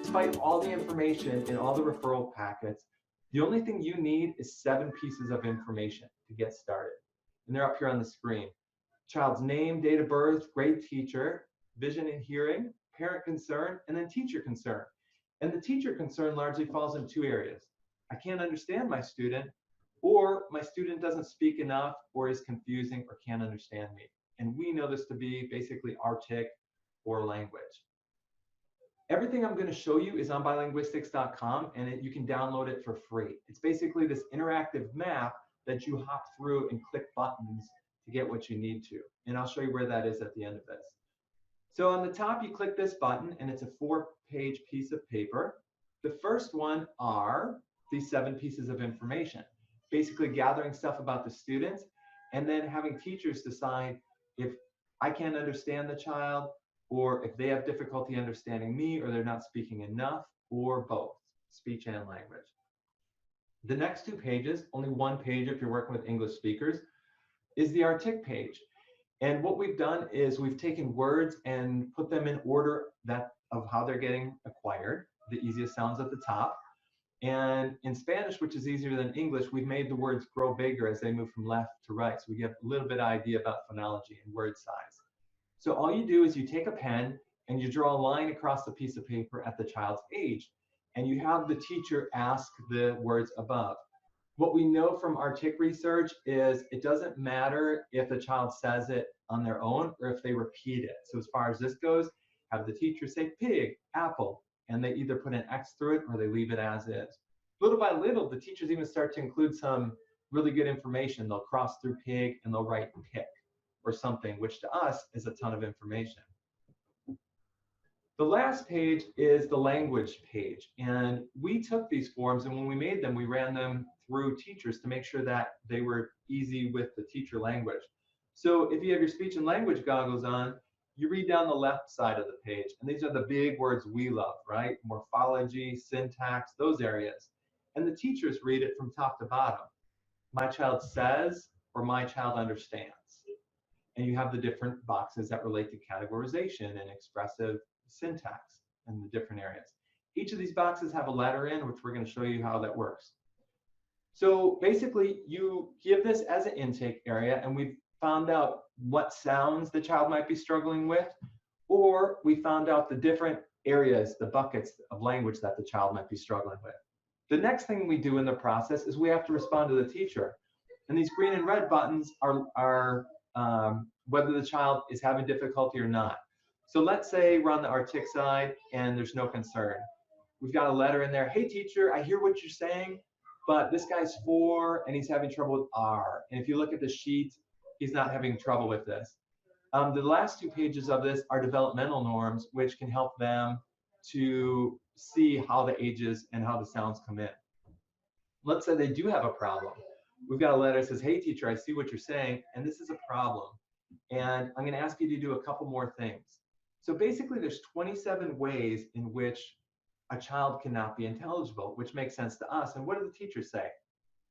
despite all the information in all the referral packets, the only thing you need is 7 pieces of information to get started. And they're up here on the screen. Child's name, date of birth, grade, teacher, vision and hearing, parent concern, and then teacher concern. And the teacher concern largely falls in 2 areas. I can't understand my student, or my student doesn't speak enough or is confusing or can't understand me. And we know this to be basically artic or language. Everything I'm going to show you is on bilinguistics.com, and you can download it for free. It's basically this interactive map that you hop through and click buttons to get what you need to. And I'll show you where that is at the end of this. So on the top, you click this button, and it's a 4-page piece of paper. The first one are these 7 pieces of information, basically gathering stuff about the students, and then having teachers decide if I can't understand the child, or if they have difficulty understanding me, or they're not speaking enough, or both, speech and language. The next 2 pages, only 1 page if you're working with English speakers, is the artic page. And what we've done is we've taken words and put them in order of how they're getting acquired. The easiest sounds at the top. And in Spanish, which is easier than English, we've made the words grow bigger as they move from left to right. So we get a little bit of idea about phonology and word size. So all you do is you take a pen and you draw a line across the piece of paper at the child's age, and you have the teacher ask the words above. What we know from artic research is it doesn't matter if the child says it on their own or if they repeat it. So as far as this goes, have the teacher say pig, apple, and they either put an X through it or they leave it as is. Little by little, the teachers even start to include some really good information. They'll cross through pig and they'll write pick or something, which to us is a ton of information. The last page is the language page. And we took these forms, and when we made them, we ran them through teachers to make sure that they were easy with the teacher language. So if you have your speech and language goggles on, you read down the left side of the page, and these are the big words we love, right? Morphology, syntax, those areas. And the teachers read it from top to bottom. My child says, or my child understands. And you have the different boxes that relate to categorization and expressive syntax and the different areas. Each of these boxes have a letter in, which we're going to show you how that works. So basically, you give this as an intake area, and we've found out what sounds the child might be struggling with, or we found out the different areas, the buckets of language that the child might be struggling with. The next thing we do in the process is we have to respond to the teacher. And these green and red buttons are whether the child is having difficulty or not. So let's say we're on the artic side and there's no concern. We've got a letter in there. Hey teacher, I hear what you're saying, but this guy's 4 and he's having trouble with R. And if you look at the sheet, he's not having trouble with this. The last 2 pages of this are developmental norms, which can help them to see how the ages and how the sounds come in. Let's say they do have a problem. We've got a letter that says, hey teacher, I see what you're saying, and this is a problem. And I'm going to ask you to do a couple more things. So basically, there's 27 ways in which a child cannot be intelligible, which makes sense to us. And what do the teachers say?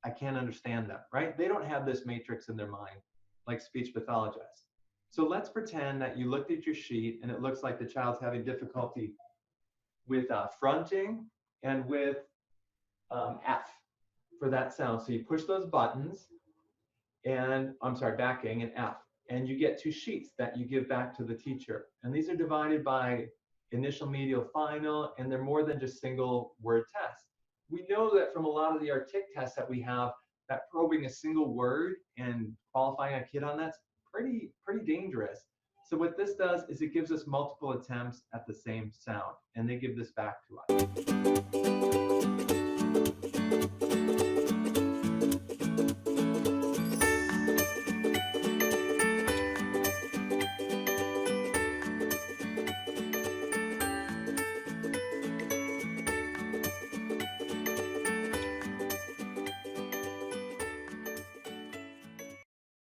I can't understand them, right? They don't have this matrix in their mind like speech pathologists. So let's pretend that you looked at your sheet and it looks like the child's having difficulty with fronting and with F for that sound. So you push those buttons and, backing and F, and you get 2 sheets that you give back to the teacher. And these are divided by initial, medial, final, and they're more than just single word tests. We know that from a lot of the artic tests that we have, that probing a single word and qualifying a kid on that's pretty dangerous. So what this does is it gives us multiple attempts at the same sound, and they give this back to us.